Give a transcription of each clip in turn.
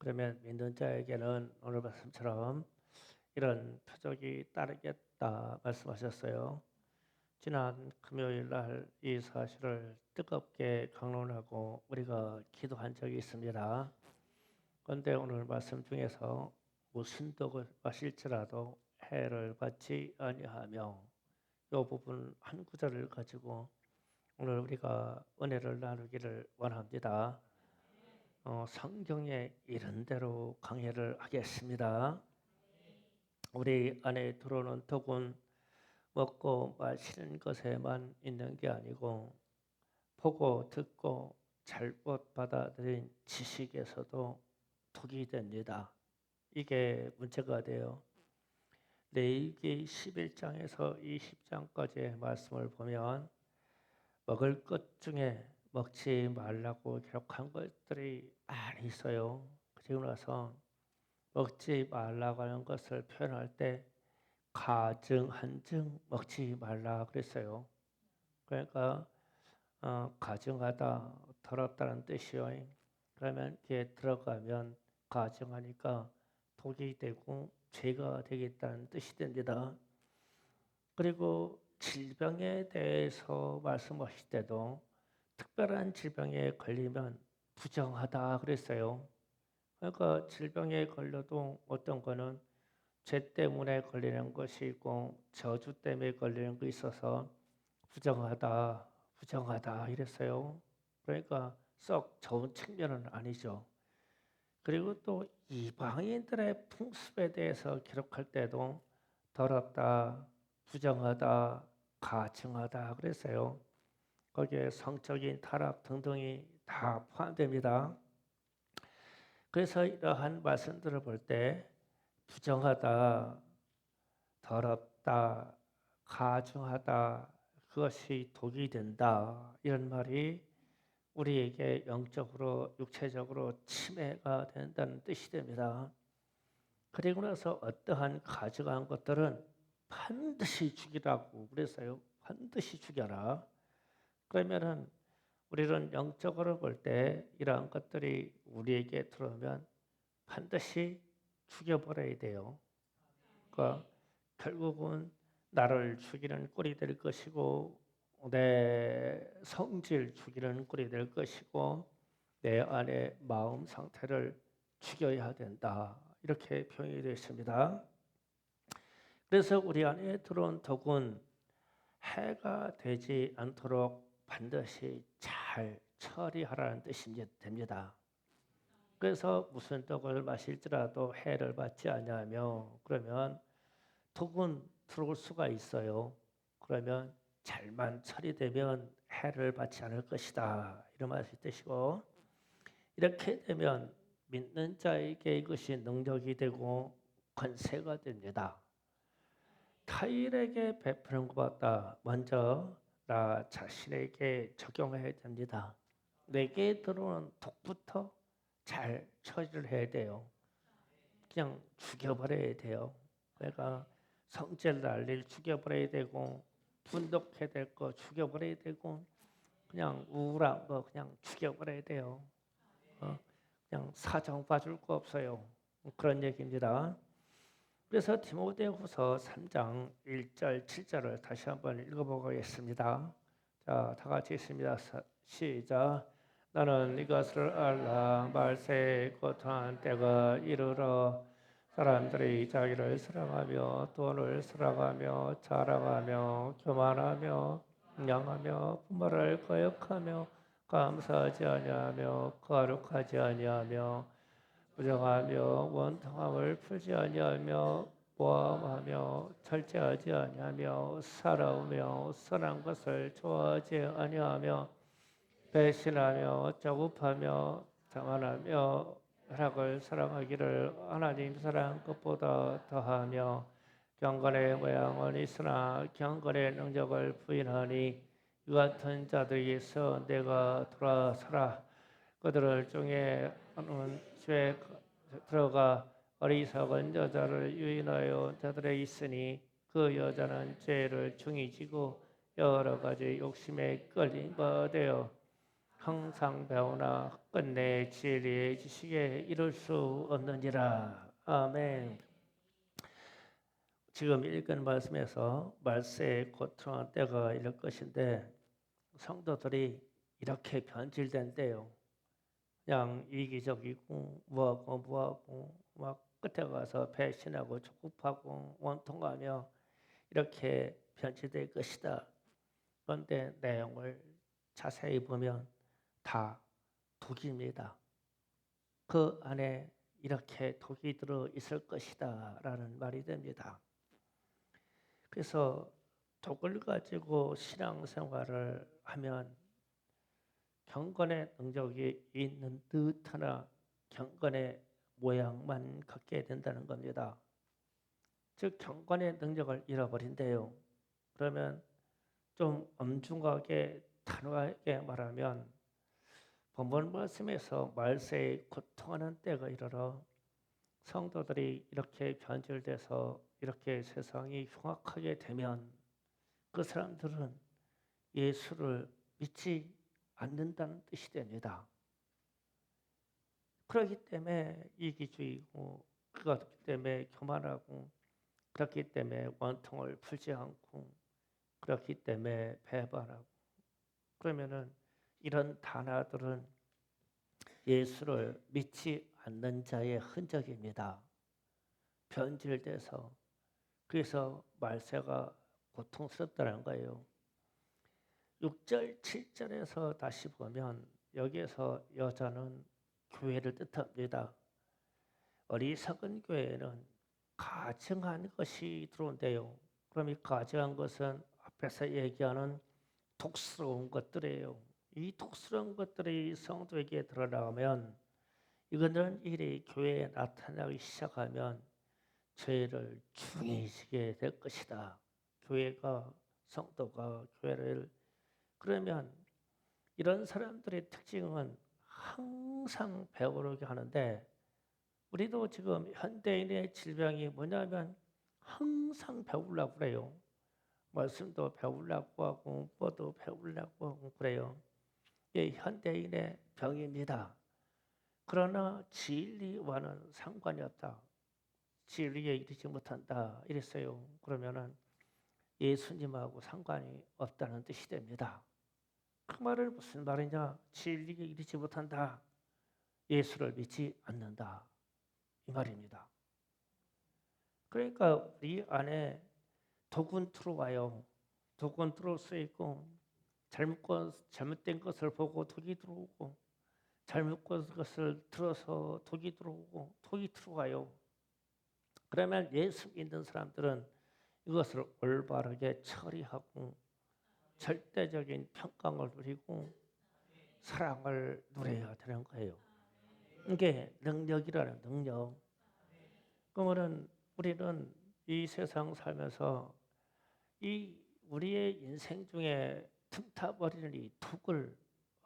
그러면 믿는 자에게는 오늘 말씀처럼 이런 표적이 따르겠다 말씀하셨어요. 지난 금요일 날 이 사실을 뜨겁게 강론하고 우리가 기도한 적이 있습니다. 그런데 오늘 말씀 중에서 무슨 떡을 마실지라도 해를 받지 아니하며 이 부분 한 구절을 가지고 오늘 우리가 은혜를 나누기를 원합니다. 성경에 이런 대로 강해를 하겠습니다. 우리 안에 들어오는徳은 먹고 마시는 것에만 있는 게 아니고 보고 듣고 잘못 받아들인 지식에서도 독이 됩니다. 이게 문제가 돼요. 레위기 11장에서 20장까지의 말씀을 보면 먹을 것 중에 먹지 말라고 기록한 것들이 많이 있어요. 그리고 나서 먹지 말라고 하는 것을 표현할 때 가증, 한증 먹지 말라 그랬어요. 그러니까 가증하다, 더럽다는 뜻이요. 그러면 이게 들어가면 가증하니까 독이 되고 죄가 되겠다는 뜻이 됩니다. 그리고 질병에 대해서 말씀하실 때도 특별한 질병에 걸리면 부정하다 그랬어요. 그러니까 질병에 걸려도 어떤 거는 죄 때문에 걸리는 것이 있고 저주 때문에 걸리는 거 있어서 부정하다 이랬어요. 그러니까 썩 좋은 측면은 아니죠. 그리고 또 이방인들의 풍습에 대해서 기록할 때도 더럽다, 부정하다, 가증하다 그랬어요. 거기에 성적인 타락 등등이 다 포함됩니다. 그래서 이러한 말씀들을 볼 때 부정하다, 더럽다, 가증하다, 그것이 독이 된다 이런 말이 우리에게 영적으로 육체적으로 침해가 된다는 뜻이 됩니다. 그리고 나서 어떠한 가증한 것들은 반드시 죽이라고 그랬어요. 반드시 죽여라. 그러면은 우리는 영적으로 볼 때 이러한 것들이 우리에게 들어오면 반드시 죽여버려야 돼요. 그러니까 결국은 나를 죽이는 꼴이 될 것이고 내 성질 죽이는 꼴이 될 것이고 내 안의 마음 상태를 죽여야 된다. 이렇게 표현이 되어 있습니다. 그래서 우리 안에 들어온 독은 해가 되지 않도록 반드시 잘 처리하라는 뜻이 됩니다. 그래서 무슨 떡을 마실지라도 해를 받지 아니하며 그러면 독은 들어올 수가 있어요. 그러면 잘만 처리되면 해를 받지 않을 것이다. 이런 말씀이 뜻이고 이렇게 되면 믿는 자에게 이것이 능력이 되고 권세가 됩니다. 타인에게 베푸는 것보다 먼저 나 자신에게 적용해야 됩니다. 내게 들어오는 독부터 잘 처리를 해야 돼요. 그냥 죽여버려야 돼요. 내가 성질 날 일 죽여버려야 되고 분독해야 될 거 죽여버려야 되고 그냥 우울한 거 그냥 죽여버려야 돼요. 그냥 사정 봐줄 거 없어요. 그런 얘기입니다. 그래서 디모데후서 3장 1절 7절을 다시 한번 읽어보겠습니다. 자, 다 같이 있습니다. 시작. 나는 이것을 알라 말세에 고통한 때가 이르러 사람들이 자기를 사랑하며 돈을 사랑하며 자랑하며 교만하며 양하며 부모를 거역하며 감사하지 아니하며 거룩하지 아니하며 부정하며 원통함을 풀지 아니하며 모함하며 절제하지 아니하며 살아오며 선한 것을 좋아하지 아니하며 배신하며 조급하며 자만하며 쾌락을 사랑하기를 하나님 사랑한 것보다 더하며 경건의 모양은 있으나 경건의 능력을 부인하니 이 같은 자들에게서 내가 돌아서라. 그들을 중에 하는 집에 들어가 어리석은 여자를 유인하여 자들에 있으니 그 여자는 죄를 중히 지고 여러 가지 욕심에 끌린 바 되어 항상 배우나 끝내 진리의 지식에 이를 수 없느니라. 아멘. 지금 읽은 말씀에서 말세에 고통한 때가 이럴 것인데 성도들이 이렇게 변질된 때요. 그냥 이기적이고 뭐하고 막 끝에 가서 배신하고 조급하고 원통하며 이렇게 변질될 것이다. 그런데 내용을 자세히 보면 다 독입니다. 그 안에 이렇게 독이 들어 있을 것이다 라는 말이 됩니다. 그래서 독을 가지고 신앙생활을 하면 경건의 능력이 있는 듯하나 경건의 모양만 갖게 된다는 겁니다. 즉 경건의 능력을 잃어버린대요. 그러면 좀 엄중하게 단호하게 말하면 본문 말씀에서 말세에 고통하는 때가 이르러 성도들이 이렇게 변질돼서 이렇게 세상이 흉악하게 되면 그 사람들은 예수를 믿지 않는다는 뜻이 됩니다. 그렇기 때문에 이기주의고 그렇기 때문에 교만하고 그렇기 때문에 원통을 풀지 않고 그렇기 때문에 배반하고 그러면은 이런 단어들은 예수를 믿지 않는 자의 흔적입니다. 변질돼서 그래서 말세가 고통스럽다는 거예요. 6절, 7절에서 다시 보면 여기에서 여자는 교회를 뜻합니다. 어리석은 교회는 가증한 것이 들어온대요. 그럼 이 가증한 것은 앞에서 얘기하는 독스러운 것들이에요. 이 독스러운 것들이 성도에게 드러나면 이거는 일이 교회에 나타나기 시작하면 죄를 중히 지게 될 것이다. 교회가 성도가 교회를 그러면 이런 사람들의 특징은 항상 배우려고 하는데 우리도 지금 현대인의 질병이 뭐냐면 항상 배우려고 그래요. 말씀도 배우려고 하고 뭐도 배우려고 하고 그래요. 이게 현대인의 병입니다. 그러나 진리와는 상관이 없다. 진리에 이르지 못한다 이랬어요. 그러면은 예수님하고 상관이 없다는 뜻이 됩니다. 그 말은 무슨 말이냐? 진리에 이르지 못한다. 예수를 믿지 않는다. 이 말입니다. 그러니까 우리 안에 독은 들어와요. 독은 들어올 수 있고 잘못된 것을 보고 독이 들어오고 잘못된 것을 들어서 독이 들어오고 독이 들어와요. 그러면 예수 믿는 사람들은 이것을 올바르게 처리하고 절대적인 평강을 누리고 사랑을 누려야 되는 거예요. 이게 능력이라는 능력. 그러면 우리는 이 세상 살면서 이 우리의 인생 중에 틈타버리는 이 독을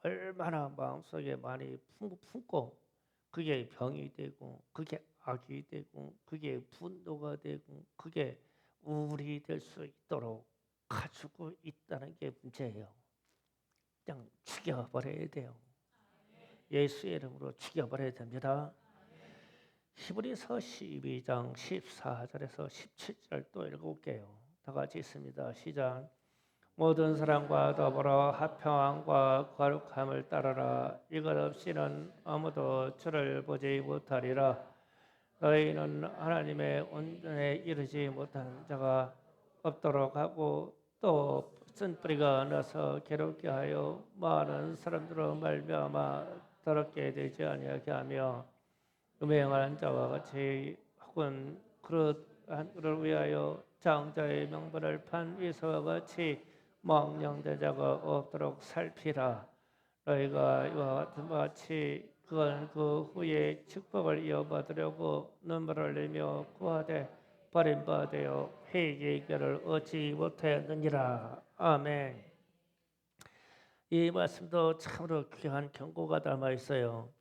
얼마나 마음속에 많이 품고 그게 병이 되고 그게 악이 되고 그게 분노가 되고 그게 우울이 될 수 있도록 가지고 있다는 게 문제예요. 그냥 죽여버려야 돼요. 예수의 이름으로 죽여버려야 됩니다. 히브리서 12장 14절에서 17절 또 읽어볼게요. 다 같이 있습니다. 시작. 모든 사람과 더불어 화평함과 거룩함을 따르라. 이것 없이는 아무도 주를 보지 못하리라. 너희는 하나님의 온전에 이르지 못한 자가 없도록 하고 또 쓴뿌리가 나서 괴롭게 하여 많은 사람들로 말미암아 더럽게 되지 아니하게 하며 음행하는 자와 같이 혹은 그릇한 그를 위하여 장자의 명분을 판 이서와 같이 망령된 자가 없도록 살피라. 너희가 이와 같은 같이 그건 그 후에 축복을 이어받으려고 눈물을 흘리며 구하되 버림받아 회개의 길을 얻지 못하였느니라. 아멘. 이 말씀도 참으로 귀한 경고가 담아 있어요.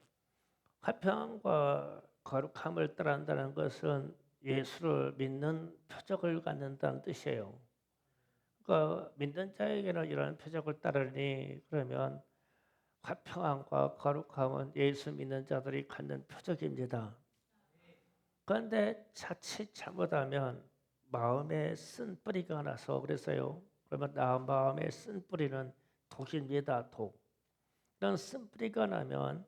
화평함과 거룩함을 따른다는 것은 예수를 믿는 표적을 갖는다는 뜻이에요. 그러니까 믿는 자에게는 이런 표적을 따르니 그러면 화평함과 거룩함은 예수 믿는 자들이 갖는 표적입니다. 그런데 자칫 잘못하면 마음에 쓴 뿌리가 나서 그랬어요. 그러면 나 마음에 쓴 뿌리는 독입니다. 독. 이런 쓴 뿌리가 나면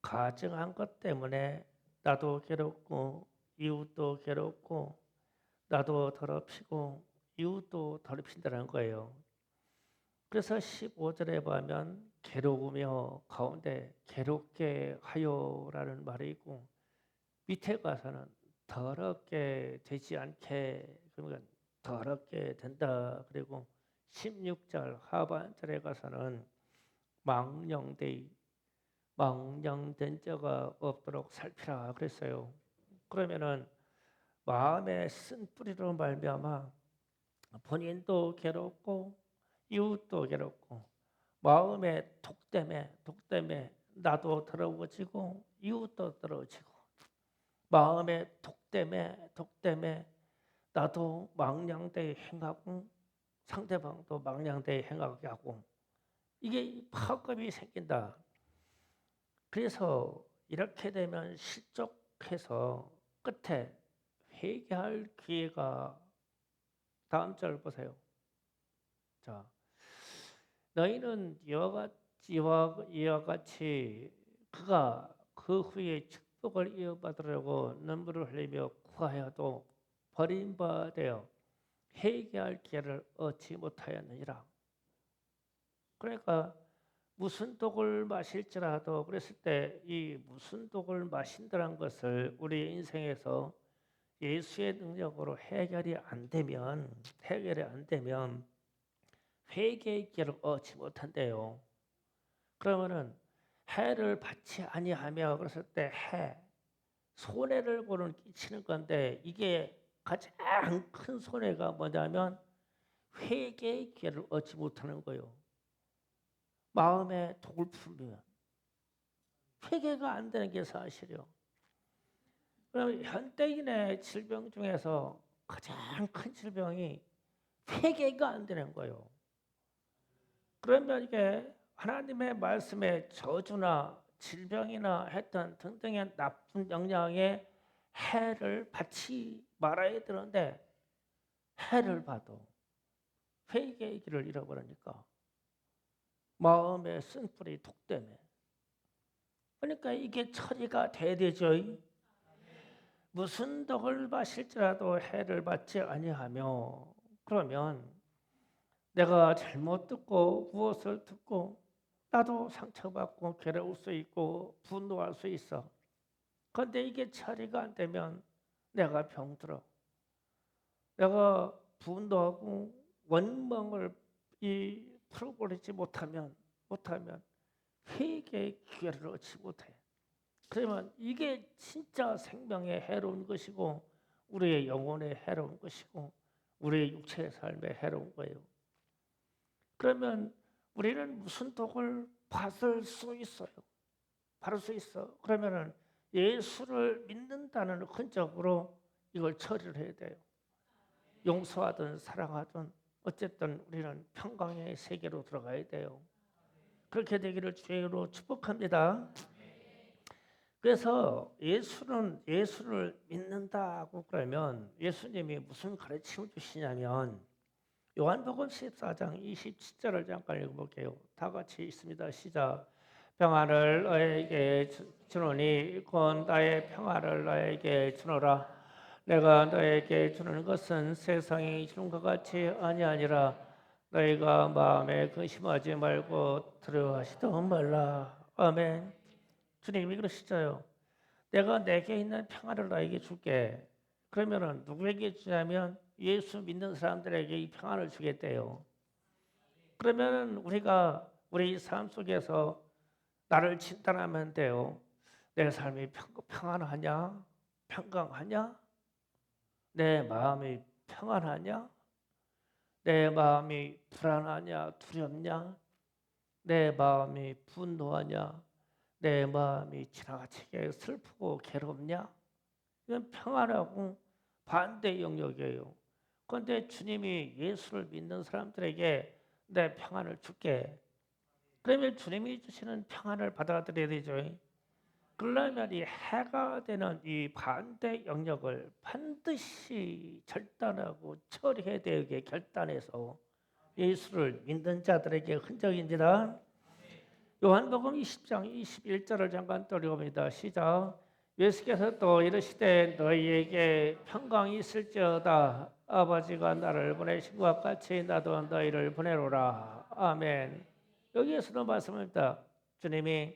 가증한 것 때문에 나도 괴롭고 이웃도 괴롭고 나도 더럽히고 이웃도 더럽힌다는 거예요. 그래서 15절에 보면 괴로우며 가운데 괴롭게 하여라는 말이 있고 밑에 가서는 더럽게 되지 않게 그러면 더럽게 된다. 그리고 16절 하반절에 가서는 망령된 자가 없도록 살피라 그랬어요. 그러면은 마음에 쓴 뿌리로 말미암아 본인도 괴롭고 이웃도 괴롭고 마음의 독 때문에 나도 더러워지고 이웃도 더러워지고 마음의 독 때문에 나도 망령되이 행하고 상대방도 망령되이 행하게 하고 이게 파급이 생긴다. 그래서 이렇게 되면 실족해서 끝에 회개할 기회가 다음 절 보세요. 자, 너희는 이와 같이 그가 그 후에 축복을 이어받으려고 눈물을 흘리며 구하여도 버림받아 회개할 기회를 얻지 못하였느니라. 그러니까 무슨 독을 마실지라도 그랬을 때 이 무슨 독을 마신다는 것을 우리 인생에서 예수의 능력으로 해결이 안 되면 회개의 기회를 얻지 못한대요. 그러면은 해를 받지 아니하며 그랬을 때 손해를 보는 끼치는 건데 이게 가장 큰 손해가 뭐냐면 회개의 기회를 얻지 못하는 거예요. 마음에 독을 풀면 회개가 안 되는 게 사실이요. 그럼 현대인의 질병 중에서 가장 큰 질병이 회개가 안 되는 거예요. 그러면 이게 하나님의 말씀에 저주나 질병이나 했던 등등의 나쁜 영향에 해를 받지 말아야 되는데 해를 봐도 회개의 길을 잃어버리니까 마음에 쓴 뿌리 독 때문에 그러니까 이게 처리가 돼야 되죠. 무슨 독을 마실지라도 해를 받지 아니하며 그러면 내가 잘못 듣고 무엇을 듣고 나도 상처받고 괴로울 수 있고 분노할 수 있어. 그런데 이게 처리가 안 되면 내가 병들어. 내가 분노하고 원망을 풀어버리지 못하면 회개의 기회를 얻지 못해. 그러면 이게 진짜 생명에 해로운 것이고 우리의 영혼에 해로운 것이고 우리의 육체의 삶에 해로운 거예요. 그러면 우리는 무슨 독을 받을 수 있어요? 받을 수 있어. 그러면은 예수를 믿는다는 흔적으로 이걸 처리를 해야 돼요. 용서하든 사랑하든 어쨌든 우리는 평강의 세계로 들어가야 돼요. 그렇게 되기를 주의로 축복합니다. 그래서 예수를 믿는다고 그러면 예수님이 무슨 가르침을 주시냐면 요한복음 14장 27절을 잠깐 읽어볼게요. 다 같이 있습니다. 시작. 평안을 너에게 주노니 곧 나의 평안을 너에게 주노라. 내가 너에게 주는 것은 세상이 주는 것 같이 아니하니라. 너희가 마음에 근심하지 말고 두려워하지도 말라. 아멘. 주님이 그러시죠. 내게 있는 평안을 너에게 줄게. 그러면은 누구에게 주냐면 예수 믿는 사람들에게 이 평안을 주겠대요. 그러면은 우리가 우리 삶 속에서 나를 진단하면 돼요. 내 삶이 평안하냐? 평강하냐? 내 마음이 평안하냐? 내 마음이 불안하냐? 두렵냐? 내 마음이 분노하냐? 내 마음이 지나치게 슬프고 괴롭냐? 이건 평안하고 반대 영역이에요. 그런데 주님이 예수를 믿는 사람들에게 내 평안을 줄게. 그러면 주님이 주시는 평안을 받아들여야 되죠. 그러려면 이 해가 되는 이 반대 영역을 반드시 절단하고 처리해야 되게 결단해서 예수를 믿는 자들에게 흔적입니다. 요한복음 20장 21절을 잠깐 떠올려봅니다. 시작. 예수께서 또 이르시되 너희에게 평강이 있을지어다. 아버지가 나를 보내신 것 같이 나도 너희를 보내노라. 아멘. 여기에서도 말씀합니다. 주님이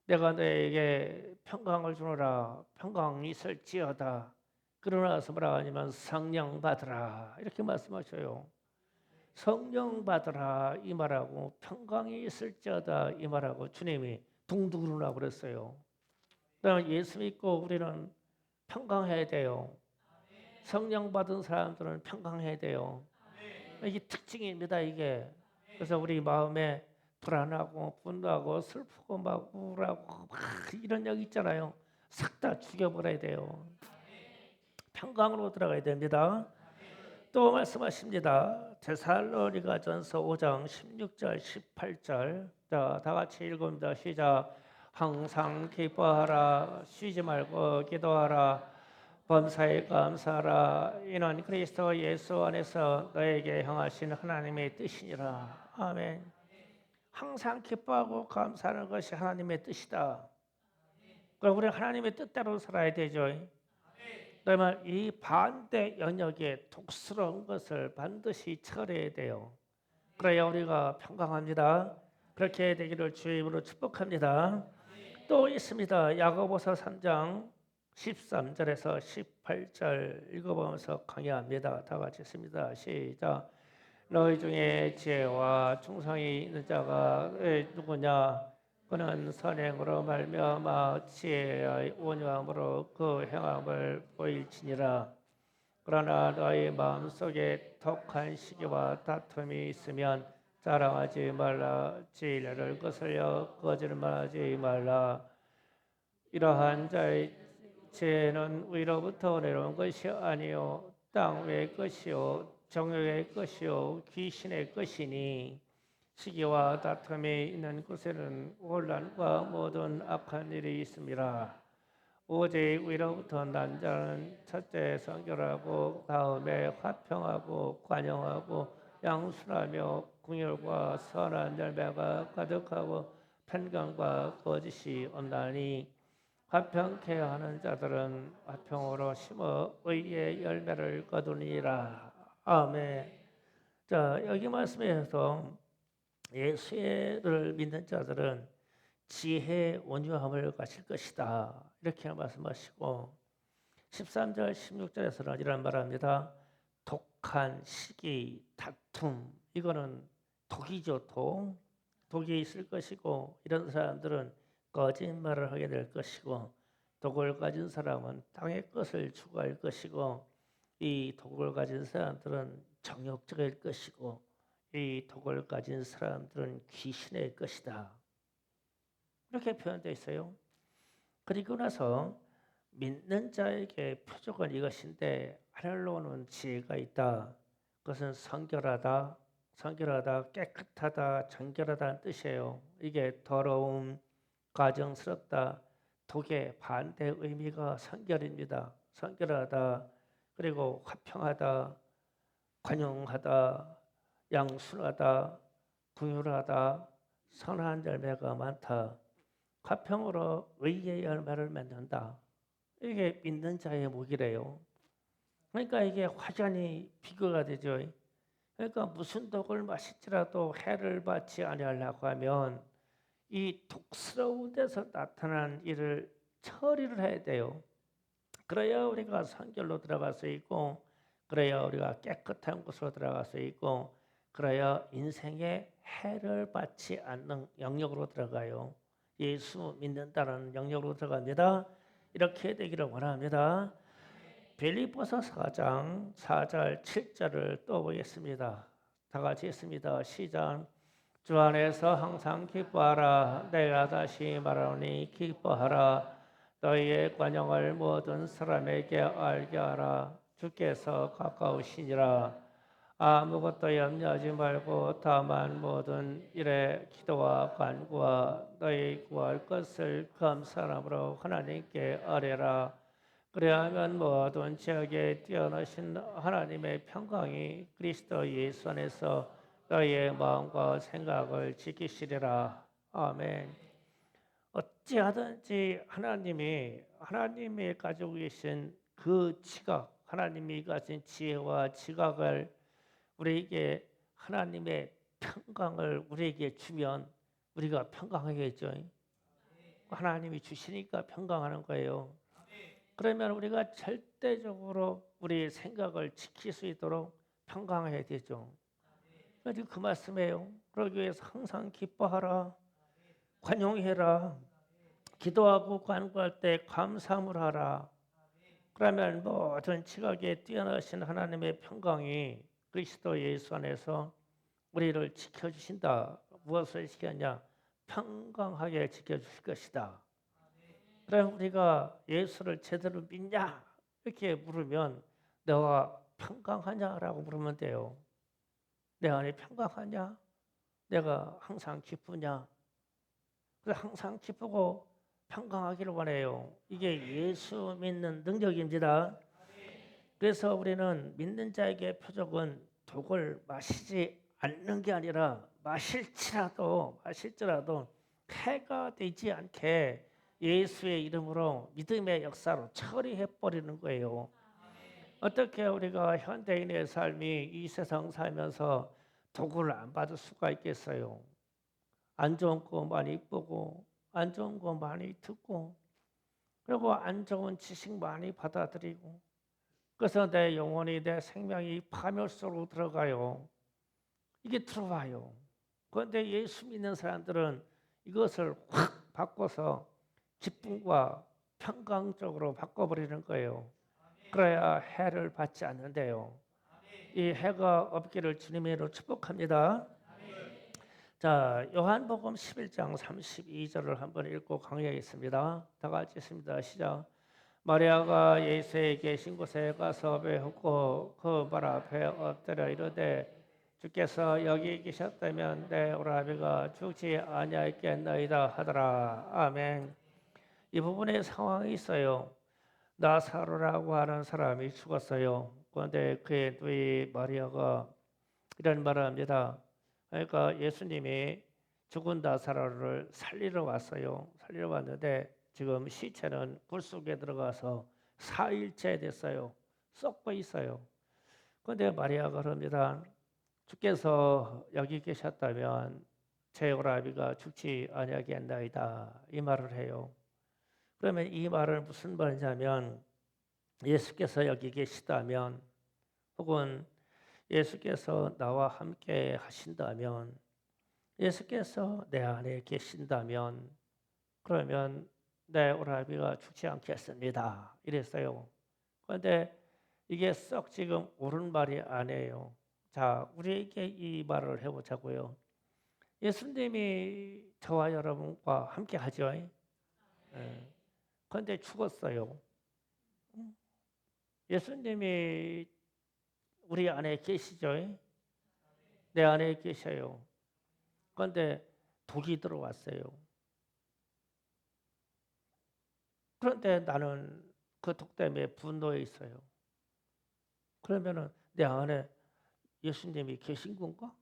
내가 너에게 평강을 주노라. 평강이 있을지어다. 그러나서 뭐라 하냐면 성령 받으라. 이렇게 말씀하셔요. 성령 받으라 이 말하고 평강이 있을지어다 이 말하고 주님이 둥둥으로 그랬어요. 그러면 예수 믿고 우리는 평강해야 돼요. 성령 받은 사람들은 평강해야 돼요. 이게 특징입니다. 이게. 그래서 우리 마음에 불안하고 분노하고 슬프고 막 우울하고 막 이런 역 있잖아요. 싹 다 죽여버려야 돼요. 평강으로 들어가야 됩니다. 또 말씀하십니다. 데살로니가전서 5장 16절 18절. 자, 다 같이 읽습니다. 시작. 항상 기뻐하라. 쉬지 말고 기도하라. 범사에 감사하라. 이는 그리스도 예수 안에서 너에게 향하신 하나님의 뜻이니라. 아멘. 항상 기뻐하고 감사하는 것이 하나님의 뜻이다. 그럼 우리 하나님의 뜻대로 살아야 되죠. 그러면 이 반대 영역의 독스러운 것을 반드시 처리해야 돼요. 그래야 우리가 평강합니다. 그렇게 되기를 주의 이름으로 축복합니다. 또 있습니다. 야고보서 3장 13절에서 18절 읽어보면서 강의합니다. 다 같이 있습니다. 시작. 너희 중에 지혜와 충성이 있는 자가 누구냐? 그는 선행으로 말미암아 지혜의 온유함으로 그 행함을 보일지니라. 그러나 너희 마음속에 독한 시기와 다툼이 있으면 자랑하지 말라. 진리를 거슬려 거짓말하지 말라. 이러한 자의 지혜는 위로부터 내려온 것이 아니요 땅 위의 것이요 정욕의 것이요 귀신의 것이니 시기와 다툼이 있는 곳에는 혼란과 모든 악한 일이 있습니다. 오직 위로부터 난 자는 첫째 성결하고 다음에 화평하고 관용하고 양순하며 궁율과 선한 열매가 가득하고 편견과 거짓이 없나니 화평케 하는 자들은 화평으로 심어 의의 열매를 거두니라. 아멘. 자, 여기 말씀에서 예수를 믿는 자들은 지혜 온유함을 가질 것이다. 이렇게 말씀하시고 13절 16절에서는 이런 말합니다. 독한 시기 다툼 이거는 독이죠. 독이 있을 것이고 이런 사람들은 거짓말을 하게 될 것이고 독을 가진 사람은 땅의 것을 추구할 것이고 이 독을 가진 사람들은 정욕적일 것이고 이 독을 가진 사람들은 귀신의 것이다. 이렇게 표현되어 있어요. 그리고 나서 믿는 자에게 표적은 이것인데 하늘로는 지혜가 있다. 그것은 성결하다, 깨끗하다, 정결하다는 뜻이에요. 이게 더러움, 가정스럽다, 독의 반대 의미가 성결입니다. 성결하다, 그리고 화평하다, 관용하다, 양순하다, 긍휼하다, 선한 열매가 많다. 화평으로 의의 열매를 맺는다. 이게 믿는 자의 목이래요. 그러니까 이게 확연히 비교가 되죠. 그러니까 무슨 독을 마실지라도 해를 받지 아니하려고 하면 이 독스러운 데서 나타난 일을 처리를 해야 돼요. 그래야 우리가 성결로 들어갈 수 있고, 그래야 우리가 깨끗한 곳으로 들어갈 수 있고, 그래야 인생에 해를 받지 않는 영역으로 들어가요. 예수 믿는다는 영역으로 들어갑니다. 이렇게 되기를 원합니다. 빌립보서 4장 4절 7절을 또 보겠습니다. 다 같이 있습니다. 시작. 주 안에서 항상 기뻐하라. 내가 다시 말하노니 기뻐하라. 너희의 관용을 모든 사람에게 알게 하라. 주께서 가까우시니라. 아무것도 염려하지 말고 다만 모든 일에 기도와 간구와 너희 구할 것을 감사함으로 하나님께 아뢰라. 그래야하면 모든 지역에 뛰어나신 하나님의 평강이 그리스도 예수 안에서 너희의 마음과 생각을 지키시리라. 아멘. 어찌하든지 하나님이 가지고 계신 그 지각, 하나님이 가진 지혜와 지각을 우리에게 하나님의 평강을 우리에게 주면 우리가 평강하겠죠. 하나님이 주시니까 평강하는 거예요. 그러면 우리가 절대적으로 우리의 생각을 지킬 수 있도록 평강해야 되죠. 그래서 그 말씀이에요. 그러기 위해서 항상 기뻐하라, 관용해라, 기도하고 간구할 때 감사함을 하라. 그러면 모든 지각에 뛰어나신 하나님의 평강이 그리스도 예수 안에서 우리를 지켜주신다. 무엇을 지켰냐? 평강하게 지켜주실 것이다. 그럼 우리가 예수를 제대로 믿냐? 이렇게 물으면 너가 평강하냐라고 물으면 돼요. 내 안에 평강하냐? 내가 항상 기쁘냐? 그래서 항상 기쁘고 평강하기를 원해요. 이게 예수 믿는 능력입니다. 그래서 우리는 믿는 자에게 표적은 독을 마시지 않는 게 아니라 마실지라도 해가 되지 않게 예수의 이름으로 믿음의 역사로 처리해 버리는 거예요. 어떻게 우리가 현대인의 삶이 이 세상 살면서 독을 안 받을 수가 있겠어요? 안 좋은 거 많이 보고 안 좋은 거 많이 듣고 그리고 안 좋은 지식 많이 받아들이고 그래서 내 영혼이 내 생명이 파멸 속으로 들어가요. 이게 들어와요. 그런데 예수 믿는 사람들은 이것을 확 바꿔서 기쁨과 평강적으로 바꿔버리는 거예요. 그래야 해를 받지 않는데요. 이 해가 없기를 주님의 이름으로 축복합니다. 자, 요한복음 11장 32절을 한번 읽고 강의하겠습니다. 다 같이 읽습니다. 시작. 마리아가 예수의 계신 곳에 가서 배웠고 그 발 앞에 엎드려 이르되 주께서 여기 계셨다면 내 오라비가 죽지 아니하였겠나이다 하더라. 아멘. 이 부분에 상황이 있어요. 나사로라고 하는 사람이 죽었어요. 그런데 그의 누이 마리아가 이런 말을 합니다. 그러니까 예수님이 죽은 나사로를 살리러 왔어요. 살리러 왔는데 지금 시체는 굴 속에 들어가서 4일째 됐어요. 썩고 있어요. 그런데 마리아가 그럽니다. 주께서 여기 계셨다면 제 오라비가 죽지 아니하겠나이다. 이 말을 해요. 그러면 이 말은 무슨 말이냐면 예수께서 여기 계시다면 혹은 예수께서 나와 함께 하신다면 예수께서 내 안에 계신다면 그러면 내 오라비가 죽지 않겠습니다. 이랬어요. 그런데 이게 썩 지금 옳은 말이 아니에요. 자, 우리에게 이 말을 해보자고요. 예수님이 저와 여러분과 함께 하죠. 그런데 죽었어요. 예수님이 우리 안에 계시죠. 내 안에 계셔요. 그런데 독이 들어왔어요. 그런데 나는 그 독 때문에 분노해 있어요. 그러면은 내 안에 예수님이 계신 건가?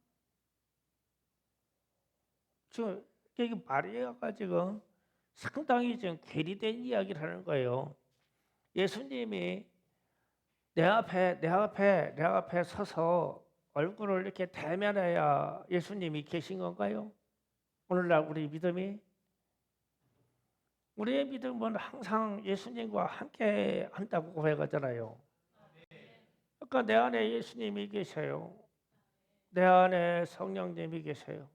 지금 이게 마리아가 지금 상당히 지금 괴리된 이야기를 하는 거예요. 예수님이 내 앞에 서서 얼굴을 이렇게 대면해야 예수님이 계신 건가요? 오늘날 우리의 믿음은 항상 예수님과 함께 한다고 고백하잖아요. 그러니까 내 안에 예수님이 계셔요. 내 안에 성령님이 계셔요.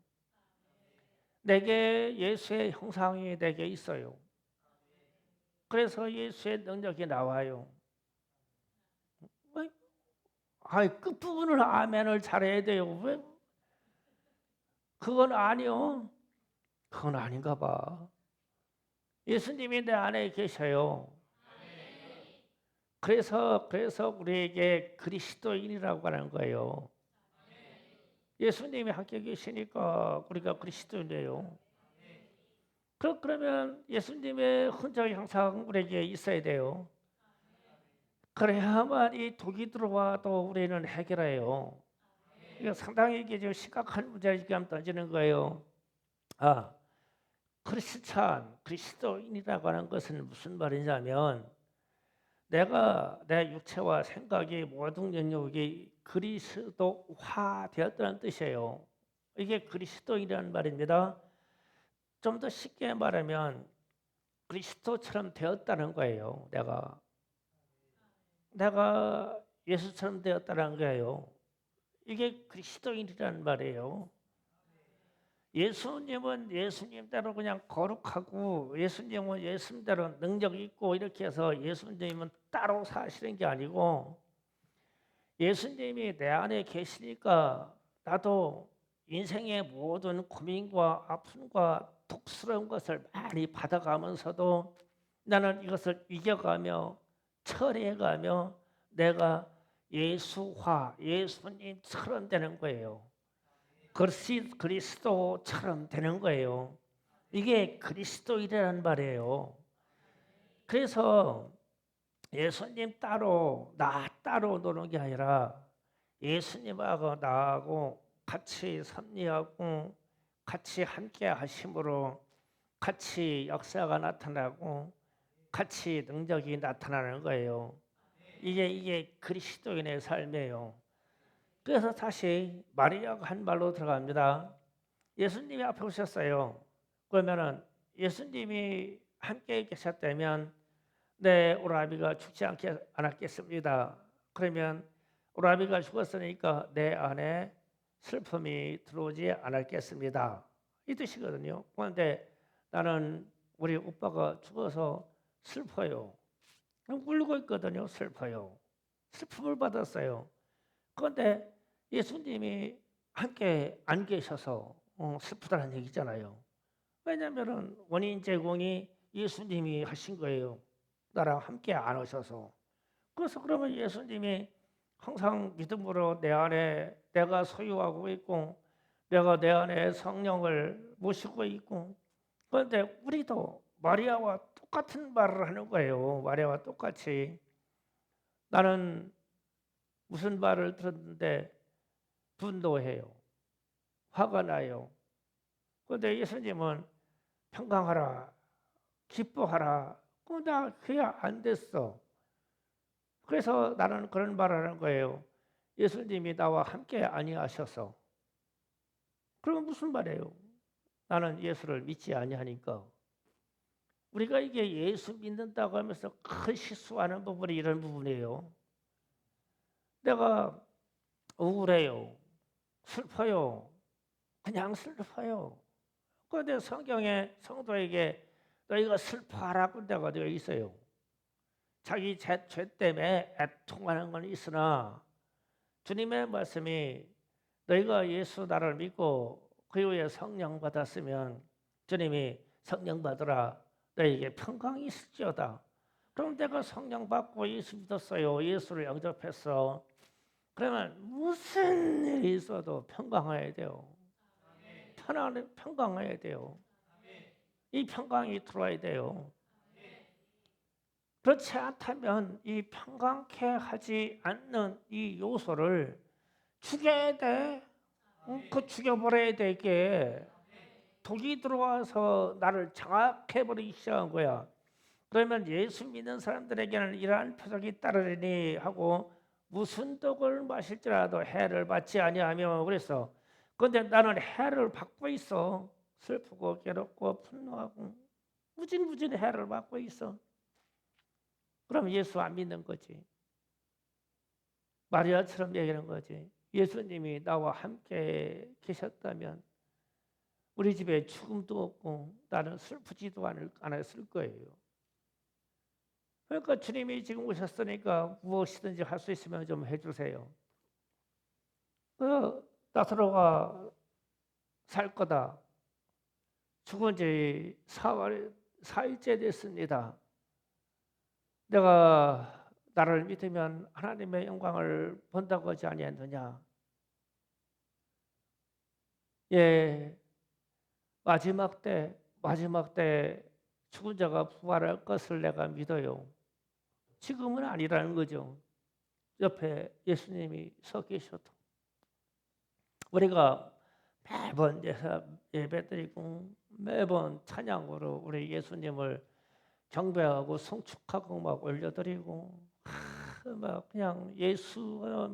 내게 예수의 형상이 내게 있어요. 그래서 예수의 능력이 나와요. 끝부분을 아멘을 잘해야 돼요. 왜? 그건 아니요. 그건 아닌가 봐. 예수님이 내 안에 계셔요. 그래서 우리에게 그리스도인이라고 하는 거예요. 예수님이 함께 계시니까 우리가 그리스도인이에요. 그러면 예수님의 흔적이 항상 우리에게 있어야 돼요. 그래야만 이 독이 들어와도 우리는 해결해요. 이거 상당히 이게 좀 심각한 문제를 지금 던지는 거예요. 아, 크리스찬, 그리스도인이라고 하는 것은 무슨 말이냐면 내가 내 육체와 생각이 모든 영역이 그리스도화 되었다는 뜻이에요. 이게 그리스도인이라는 말입니다. 좀 더 쉽게 말하면 그리스도처럼 되었다는 거예요. 내가 예수처럼 되었다는 거예요. 이게 그리스도인이라는 말이에요. 예수님은 예수님대로 그냥 거룩하고 예수님은 예수님대로 능력 있고 이렇게 해서 예수님은 따로 사시는 게 아니고 예수님이 내 안에 계시니까 나도 인생의 모든 고민과 아픔과 독스러운 것을 많이 받아가면서도 나는 이것을 이겨가며 처리해가며 내가 예수화, 예수님처럼 되는 거예요. 그리스도처럼 되는 거예요. 이게 그리스도이라는 말이에요. 그래서 예수님 따로 나 따로 노는 게 아니라 예수님하고 나하고 같이 섭리하고 같이 함께 하심으로 같이 역사가 나타나고 같이 능력이 나타나는 거예요. 이게 그리스도인의 삶이에요. 그래서 다시 마리아가 한 말로 들어갑니다. 예수님이 앞에 오셨어요. 그러면은 예수님이 함께 계셨다면 내 오라비가 죽지 않았겠습니다. 그러면 오라비가 죽었으니까 내 안에 슬픔이 들어오지 않았겠습니다. 이 뜻이거든요. 그런데 나는 우리 오빠가 죽어서 슬퍼요. 울고 있거든요. 슬퍼요. 슬픔을 받았어요. 그런데 예수님이 함께 안 계셔서 슬프다는 얘기잖아요. 왜냐하면 원인 제공이 예수님이 하신 거예요. 나랑 함께 안 오셔서. 그래서 그러면 예수님이 항상 믿음으로 내 안에 내가 소유하고 있고 내가 내 안에 성령을 모시고 있고 그런데 우리도 마리아와 똑같은 말을 하는 거예요. 마리아와 똑같이 나는 무슨 말을 들었는데 분노해요. 화가 나요. 그런데 예수님은 평강하라, 기뻐하라. 나 그게 안 됐어. 그래서 나는 그런 말을 하는 거예요. 예수님이 나와 함께 아니하셔서. 그러면 무슨 말이에요? 나는 예수를 믿지 아니하니까. 우리가 이게 예수 믿는다고 하면서 큰 실수하는 부분이 이런 부분이에요. 내가 우울해요. 슬퍼요. 그냥 슬퍼요. 그런데 성경에 성도에게 너희가 슬퍼하라고 내가 되어 있어요. 자기 죄 때문에 애통하는 건 있으나 주님의 말씀이 너희가 예수 나를 믿고 그 후에 성령 받았으면 주님이 성령 받으라 너희에게 평강이 있을지어다. 그럼 내가 성령 받고 예수 믿었어요. 예수를 영접했어. 그러면 무슨 일이 있어도 평강해야 돼요. 평강해야 돼요. 이 평강이 들어와야 돼요. 그렇지 않다면 이 평강케 하지 않는 이 요소를 죽여야 돼. 그 죽여버려야 돼. 이게 독이 들어와서 나를 장악해버리기 시작한 거야. 그러면 예수 믿는 사람들에게는 이러한 표적이 따르리니 하고 무슨 독을 마실지라도 해를 받지 아니하며 그랬어. 그런데 나는 해를 받고 있어. 슬프고 괴롭고 분노하고 무진무진 해를 받고 있어. 그럼 예수 안 믿는 거지. 마리아처럼 얘기하는 거지. 예수님이 나와 함께 계셨다면 우리 집에 죽음도 없고 나는 슬프지도 않았을 거예요. 그러니까 주님이 지금 오셨으니까 무엇이든지 할 수 있으면 좀 해주세요. 나사로가 살 거다. 죽은 지 4일째 됐습니다. 내가 나를 믿으면 하나님의 영광을 본다고 하지 아니했느냐. 예, 마지막 때 죽은 자가 부활할 것을 내가 믿어요. 지금은 아니라는 거죠. 옆에 예수님이 서 계셔도 우리가 매번 예배드리고 매번 찬양으로 우리 예수님을 경배하고 송축하고 막 올려드리고 막 그냥 예수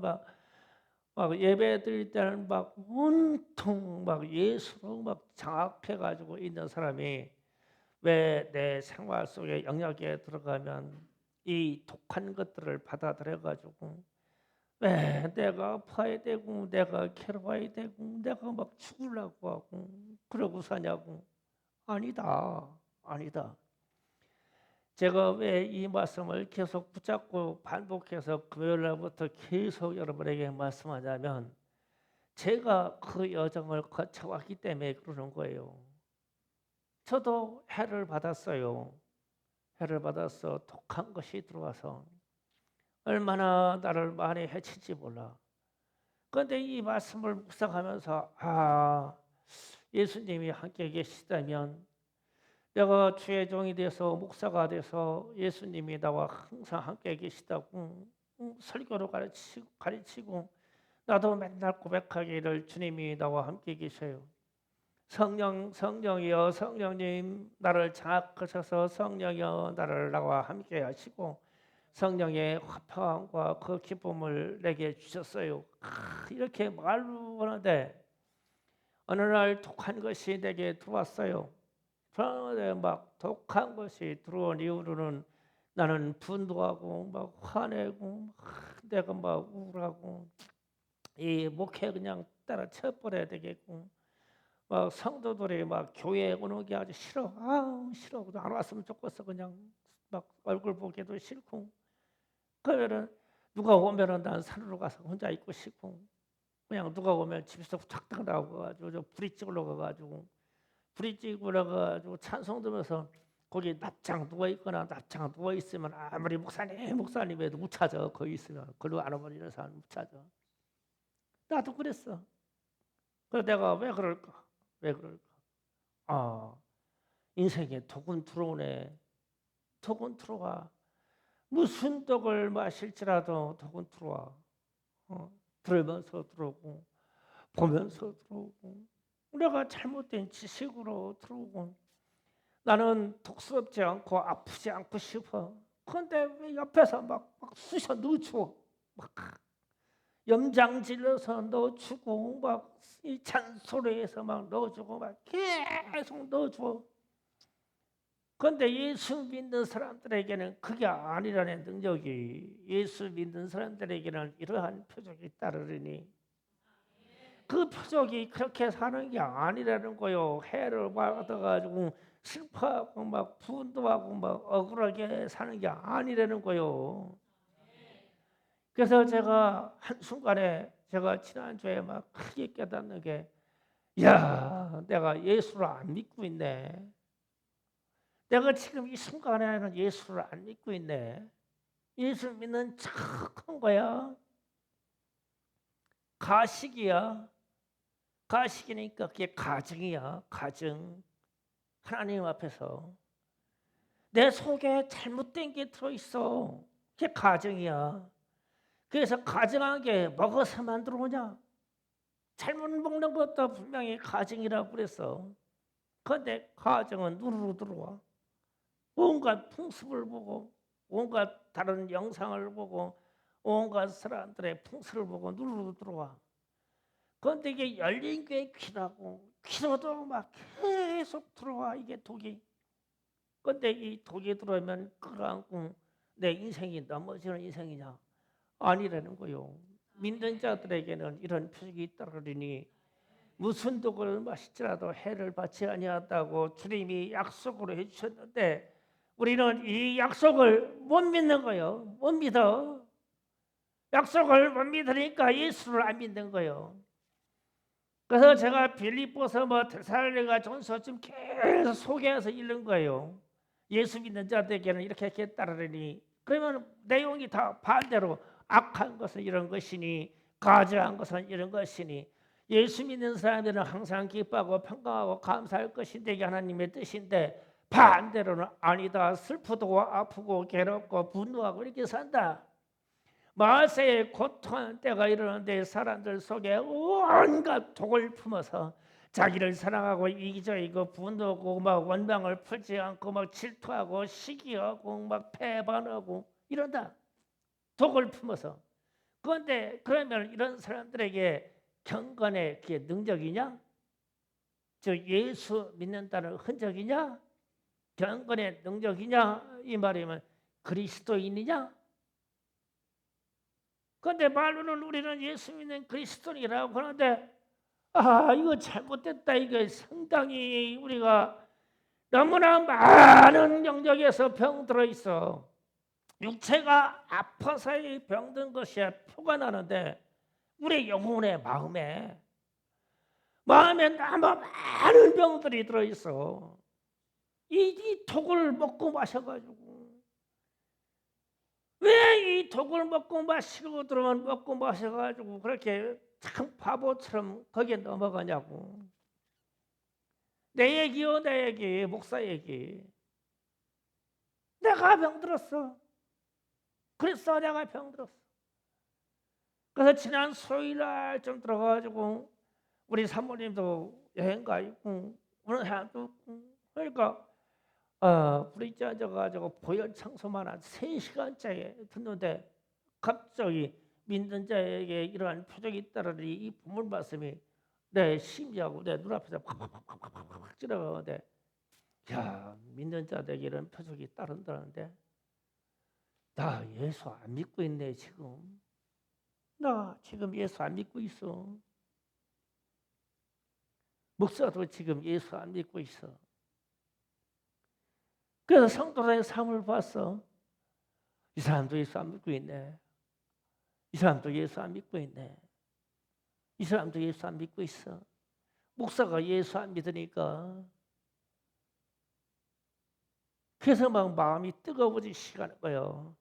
막 예배 드릴 때는 막 온통 막 예수로 막 장악해 가지고 있는 사람이 왜 내 생활 속에 영역에 들어가면 이 독한 것들을 받아들여 가지고 왜 내가 아파야 되고 내가 괴로워야 되고 내가 막 죽으려고 하고 그러고 사냐고. 아니다. 아니다. 제가 왜 이 말씀을 계속 붙잡고 반복해서 금요일 날부터 계속 여러분에게 말씀하자면 제가 그 여정을 거쳐왔기 때문에 그러는 거예요. 저도 해를 받았어요. 해를 받아서 독한 것이 들어와서 얼마나 나를 많이 해칠지 몰라. 그런데 이 말씀을 묵상하면서 예수님이 함께 계시다면 내가 주의 종이 돼서 목사가 돼서 예수님이 나와 항상 함께 계시다고 설교로 가르치고 나도 맨날 고백하기를 주님이 나와 함께 계셔요. 성령이여 성령님 나를 장악하셔서 성령이여 나를 나와 함께 하시고 성령의 화평함과 그 기쁨을 내게 주셨어요. 이렇게 말로 하는데 어느 날 독한 것이 내게 들어왔어요. 그런데 막 독한 것이 들어온 이후로는 나는 분노하고 막 화내고 내가 막 우울하고 이 목회 그냥 따라쳐 버려야 되겠고 막 성도들이 막 교회에 오는 게 아주 싫어. 싫어. 안 왔으면 좋겠어. 그냥 막 얼굴 보기도 싫고. 그러면은 누가 오면은 난 산으로 가서 혼자 있고 싶고. 그냥 누가 오면 집에서 탁탁 나와가지고 저 불이 찍으러 가가지고 불이 찍으러 가가지고 찬송 들으면서 거기 납작 누워 있거나 납작 누워 있으면 아무리 목사님 해도 못 찾아. 거기 있으면 그걸로 알아버리는 사람 못 찾아. 나도 그랬어. 그래서 내가 왜 그럴까? 왜 그럴까? 아, 인생에 독은 들어오네. 독은 들어와. 무슨 독을 마실지라도 독은 들어와. 들으면서 들어오고 보면서 들어오고 내가 잘못된 지식으로 들어오고 나는 독스럽지 않고 아프지 않고 싶어. 그런데 왜 옆에서 막 쑤셔 넣어줘. 막 염장 질러서 넣어주고 막 이 잔소리에서 막 넣어주고 막 계속 넣어줘. 그런데 예수 믿는 사람들에게는 그게 아니라는 능력이 예수 믿는 사람들에게는 이러한 표적이 따르니 그 표적이 그렇게 사는 게 아니라는 거요. 해를 받아가지고 슬퍼하고 막 분노하고 막 억울하게 사는 게 아니라는 거요. 그래서 제가 한순간에 제가 지난주에 막 크게 깨닫는 게 야, 내가 예수를 안 믿고 있네. 내가 지금 이 순간에는 예수를 안 믿고 있네. 예수 믿는 척한 거야. 가식이야. 가식이니까 그게 가증이야. 가증. 하나님 앞에서 내 속에 잘못된 게 들어있어. 그게 가증이야. 그래서 가증한 게 먹어서만 들어오냐? 잘못 먹는 것도 분명히 가증이라고 그랬어. 그런데 가증은 누르르 들어와. 온갖 풍습을 보고 온갖 다른 영상을 보고 온갖 사람들의 풍습을 보고 누르르 들어와. 그런데 이게 열린 게 귀라고 귀로도 막 계속 들어와 이게 독이. 그런데 이 독이 들어오면 끌어안고 내 인생이 넘어지는 인생이냐? 아니라는 거요. 믿는 자들에게는 이런 표적이 따르니 무슨 독을 마실지라도 해를 받지 아니한다고 주님이 약속으로 해주셨는데 우리는 이 약속을 못 믿는 거예요. 못 믿어. 약속을 못 믿으니까 예수를 안 믿는 거예요. 그래서 제가 빌립보서 데살로니가 전서 지금 계속 소개해서 읽는 거예요. 예수 믿는 자들에게는 이렇게 따르니 그러면 내용이 다 반대로 악한 것은 이런 것이니 가증한 것은 이런 것이니 예수 믿는 사람들은 항상 기뻐하고 평강하고 감사할 것인데 이게 하나님의 뜻인데 반대로는 아니다. 슬프고 아프고 괴롭고 분노하고 이렇게 산다. 마세에 고통하는 때가 이르는데 사람들 속에 온갖 독을 품어서 자기를 사랑하고 이기적이고 분노하고 막 원망을 풀지 않고 막 질투하고 시기하고 막 패반하고 이런다. 독을 품어서. 그런데 그러면 이런 사람들에게 경건의 그게 능력이냐? 저 예수 믿는다는 흔적이냐? 경건의 능력이냐? 이 말이면 그리스도인이냐? 그런데 말로는 우리는 예수 믿는 그리스도인이라고 하는데 이거 잘못됐다. 이거 상당히 우리가 너무나 많은 영역에서 병들어 있어. 육체가 아파서의 병든 것이야 표가 나는데 우리 영혼의 마음에 너무 많은 병들이 들어있어. 이 독을 먹고 마셔가지고 왜 이 독을 먹고 마시고 들어만 먹고 마셔가지고 그렇게 참 바보처럼 거기에 넘어가냐고. 내 얘기요, 내 얘기, 목사 얘기. 내가 병들었어. 그래서 내가 병들었어. 그래서 지난 수요일날 좀 들어가가지고 우리 사모님도 여행 가 있고 오늘 해도 그러니까 브릿지 앉아가지고 보혈 청소만 한 3시간째 듣는데 갑자기 믿는 자에게 이러한 표적이 있다라니 이 본문 말씀이 내 심리하고 내 눈앞에서 확 찌르는데 야 믿는 자들에게 이런 표적이 따른다는데 나 예수 안 믿고 있네 지금. 나 지금 예수 안 믿고 있어. 목사도 지금 예수 안 믿고 있어. 그래서 성도들의 삶을 봤어. 이 사람도 예수 안 믿고 있네. 이 사람도 예수 안 믿고 있네. 이 사람도 예수 안 믿고 있어. 목사가 예수 안 믿으니까 그래서 막 마음이 뜨거워지기 시작하는 거예요.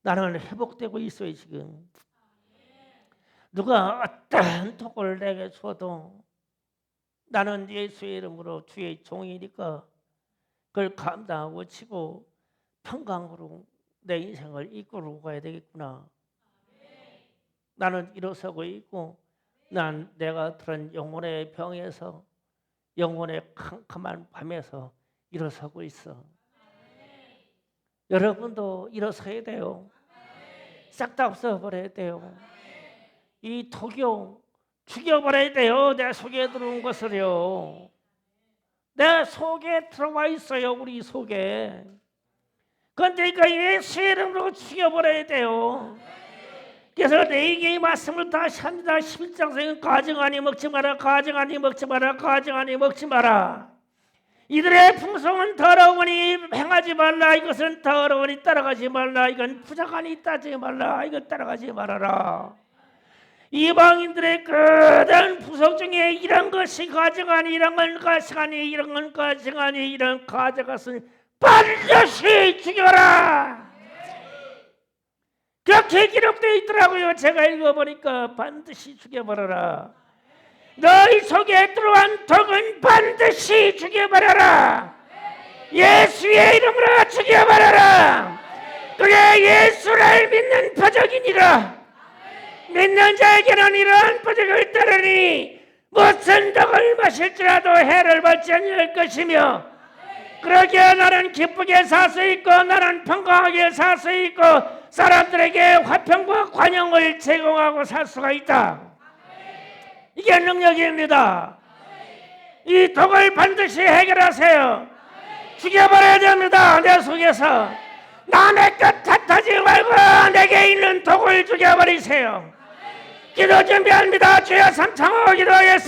나는 회복되고 있어요 지금. 누가 어떤 독을 내게 줘도 나는 예수의 이름으로 주의 종이니까 그걸 감당하고 치고 평강으로 내 인생을 이끌어 가야 되겠구나. 나는 일어서고 있고 난 내가 들은 영혼의 병에서 영혼의 캄캄한 밤에서 일어서고 있어. 여러분도 일어서야 돼요. 싹 다 없어버려야 돼요. 이 독용 죽여버려야 돼요. 내 속에 들어온 것을요. 내 속에 들어와 있어요. 우리 속에. 그런데 이거 예수의 이름으로 죽여버려야 돼요. 그래서 내게 이 말씀을 다시 합니다. 11장에서 가증하니 먹지 마라. 가증하니 먹지 마라. 가증하니 먹지 마라. 이들의 풍성은 더러우니 행하지 말라. 이것은 더러우니 따라가지 말라. 이건 부족하니 따지지 말라. 이건 따라가지 말아라. 이방인들의 거대한 부속 중에 이런 것이 가증하니 이런 건 가증하니 이런 건 가증하니 이런 가져갔으니 반드시 죽여라. 그렇게 기록되어 있더라고요. 제가 읽어보니까 반드시 죽여버려라. 너희 속에 들어온 독은 반드시 죽여버려라. 예수의 이름으로 죽여버려라. 그게 예수를 믿는 표적이니라. 믿는 자에게는 이러한 표적을 따르니 무슨 독을 마실지라도 해를 받지 않을 것이며 그러기에 나는 기쁘게 살 수 있고 나는 평강하게 살 수 있고 사람들에게 화평과 관용을 제공하고 살 수가 있다. 이게 능력입니다. 이 독을 반드시 해결하세요. 죽여버려야 됩니다. 내 속에서 남의 것 탓하지 말고 내게 있는 독을 죽여버리세요. 기도 준비합니다. 주여 삼창으로 기도하겠습니다.